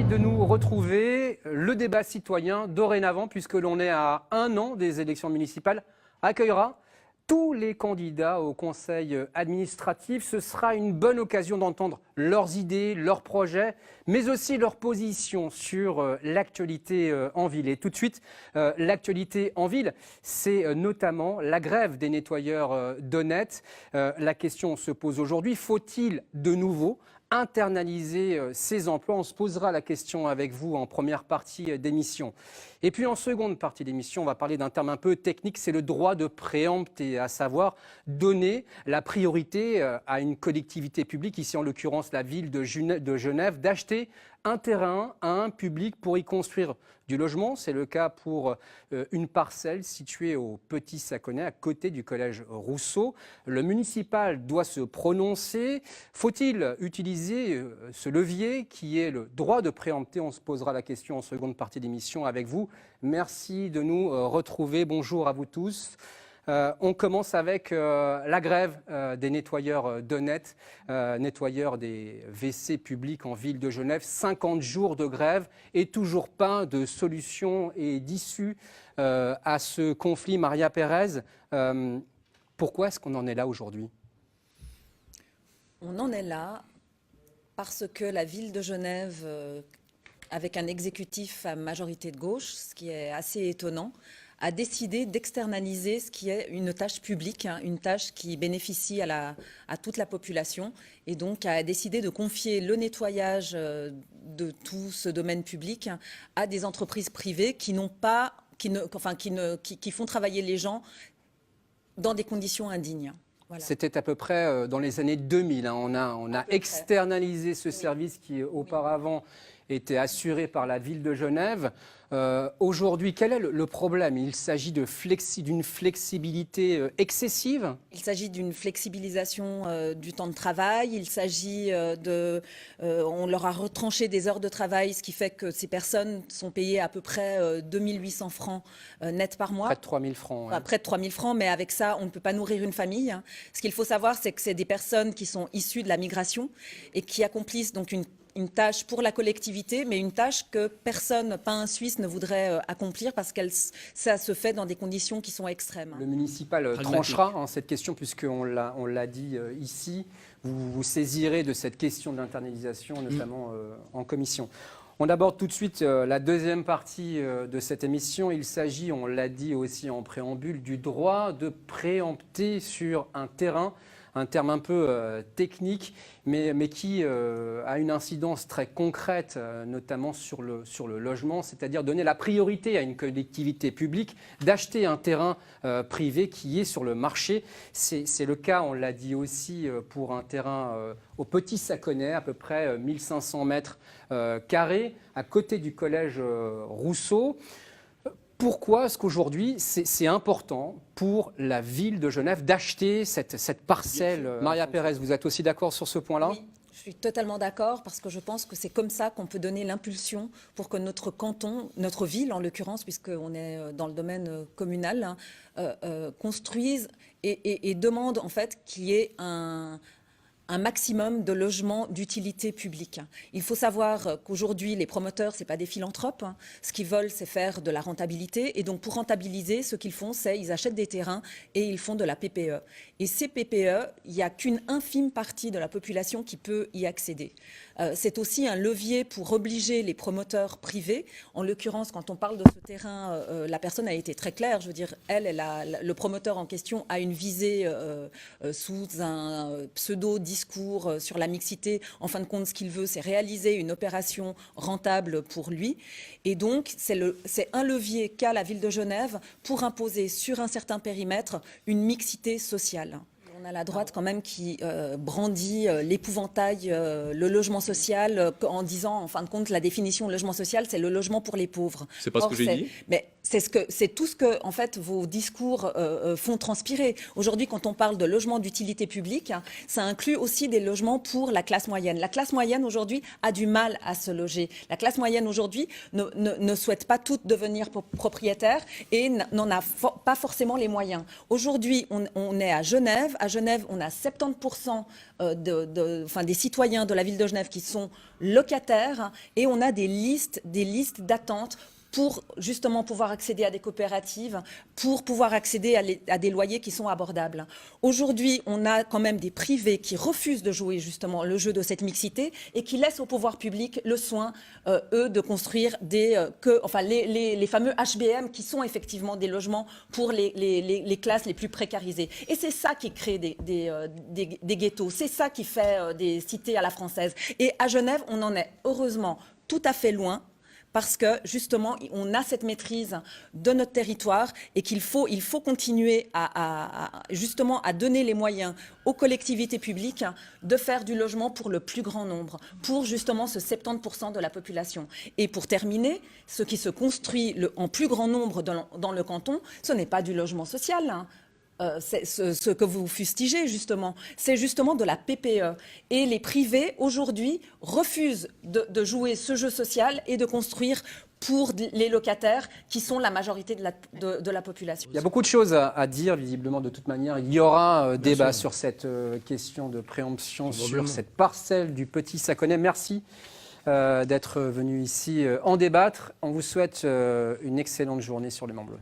de nous retrouver. Le débat citoyen, dorénavant, puisque l'on est à 1 an des élections municipales, accueillera tous les candidats au conseil administratif. Ce sera une bonne occasion d'entendre leurs idées, leurs projets, mais aussi leurs positions sur l'actualité en ville. Et tout de suite, l'actualité en ville, c'est notamment la grève des nettoyeurs d'Honnête. La question se pose aujourd'hui, faut-il de nouveau internaliser ces emplois? On se posera la question avec vous en première partie d'émission. Et puis en seconde partie d'émission, on va parler d'un terme un peu technique, c'est le droit de préempter, à savoir donner la priorité à une collectivité publique, ici en l'occurrence la ville de Genève, d'acheter un terrain à un public pour y construire du logement. C'est le cas pour une parcelle située au Petit Saconnet, à côté du collège Rousseau. Le municipal doit se prononcer. Faut-il utiliser ce levier qui est le droit de préempter? On se posera la question en seconde partie d'émission avec vous. Merci de nous retrouver. Bonjour à vous tous. On commence avec la grève des nettoyeurs d'Honnête, nettoyeurs des WC publics en ville de Genève. 50 jours de grève et toujours pas de solution et d'issue à ce conflit. Maria Pérez, pourquoi est-ce qu'on en est là aujourd'hui? On en est là parce que la ville de Genève, avec un exécutif à majorité de gauche, ce qui est assez étonnant, a décidé d'externaliser ce qui est une tâche publique, une tâche qui bénéficie à toute la population, et donc a décidé de confier le nettoyage de tout ce domaine public à des entreprises privées qui font travailler les gens dans des conditions indignes. Voilà. C'était à peu près dans les années 2000. On a externalisé ce service qui auparavant était assuré par la ville de Genève. Aujourd'hui, quel est le problème? Il s'agit d'une flexibilité excessive? Il s'agit d'une flexibilisation du temps de travail. Il s'agit on leur a retranché des heures de travail, ce qui fait que ces personnes sont payées à peu près 2800 francs net par mois. Près de 3000 francs. Enfin, près de 3000 francs, mais avec ça, on ne peut pas nourrir une famille. Ce qu'il faut savoir, c'est que c'est des personnes qui sont issues de la migration et qui accomplissent donc une tâche pour la collectivité, mais une tâche que personne, pas un Suisse, ne voudrait accomplir parce que ça se fait dans des conditions qui sont extrêmes. Le municipal tranchera cette question, puisqu'on l'a dit ici. Vous vous saisirez de cette question de l'internalisation, notamment en commission. On aborde tout de suite la deuxième partie de cette émission. Il s'agit, on l'a dit aussi en préambule, du droit de préempter sur un terrain. Un terme un peu technique, mais qui a une incidence très concrète, notamment sur le logement, c'est-à-dire donner la priorité à une collectivité publique d'acheter un terrain privé qui est sur le marché. C'est le cas, on l'a dit aussi, pour un terrain au Petit Saconnet, à peu près 1500 mètres carrés, à côté du collège Rousseau. Pourquoi est-ce qu'aujourd'hui, c'est important pour la ville de Genève d'acheter cette parcelle? Maria Pérez, vous êtes aussi d'accord sur ce point-là? Oui, je suis totalement d'accord parce que je pense que c'est comme ça qu'on peut donner l'impulsion pour que notre canton, notre ville en l'occurrence, puisqu'on est dans le domaine communal, construise et demande en fait qu'il y ait un maximum de logements d'utilité publique. Il faut savoir qu'aujourd'hui, les promoteurs, ce n'est pas des philanthropes. Ce qu'ils veulent, c'est faire de la rentabilité. Et donc, pour rentabiliser, ce qu'ils font, c'est qu'ils achètent des terrains et ils font de la PPE. Et ces PPE, il n'y a qu'une infime partie de la population qui peut y accéder. C'est aussi un levier pour obliger les promoteurs privés. En l'occurrence, quand on parle de ce terrain, la personne a été très claire. Je veux dire, le promoteur en question a une visée sous un pseudo-discours sur la mixité. En fin de compte, ce qu'il veut, c'est réaliser une opération rentable pour lui. Et donc, c'est un levier qu'a la ville de Genève pour imposer sur un certain périmètre une mixité sociale. On a la droite quand même qui brandit l'épouvantail, le logement social, en disant, en fin de compte, la définition de logement social, c'est le logement pour les pauvres. C'est pas ce que j'ai dit. Mais c'est tout ce que, en fait, vos discours font transpirer. Aujourd'hui, quand on parle de logement d'utilité publique, ça inclut aussi des logements pour la classe moyenne. La classe moyenne, aujourd'hui, a du mal à se loger. La classe moyenne, aujourd'hui, ne souhaite pas toutes devenir propriétaire et n'en a pas forcément les moyens. Aujourd'hui, on est à Genève. À Genève, on a 70% des citoyens de la ville de Genève qui sont locataires et on a des listes d'attente pour justement pouvoir accéder à des coopératives, pour pouvoir accéder à des loyers qui sont abordables. Aujourd'hui, on a quand même des privés qui refusent de jouer justement le jeu de cette mixité et qui laissent au pouvoir public le soin, eux, de construire les fameux HBM qui sont effectivement des logements pour les classes les plus précarisées. Et c'est ça qui crée des ghettos, c'est ça qui fait des cités à la française. Et à Genève, on en est heureusement tout à fait loin, parce que justement, on a cette maîtrise de notre territoire et qu'il faut continuer justement à donner les moyens aux collectivités publiques de faire du logement pour le plus grand nombre, pour justement ce 70% de la population. Et pour terminer, ce qui se construit en plus grand nombre dans le canton, ce n'est pas du logement social, hein. Ce que vous fustigez justement, c'est justement de la PPE. Et les privés, aujourd'hui, refusent de jouer ce jeu social et de construire pour les locataires qui sont la majorité de la population. Il y a beaucoup de choses à dire, visiblement, de toute manière. Il y aura débat sur cette question de préemption sur cette parcelle du Petit Saconnet. Merci d'être venu ici en débattre. On vous souhaite une excellente journée sur Les Mans Bleus.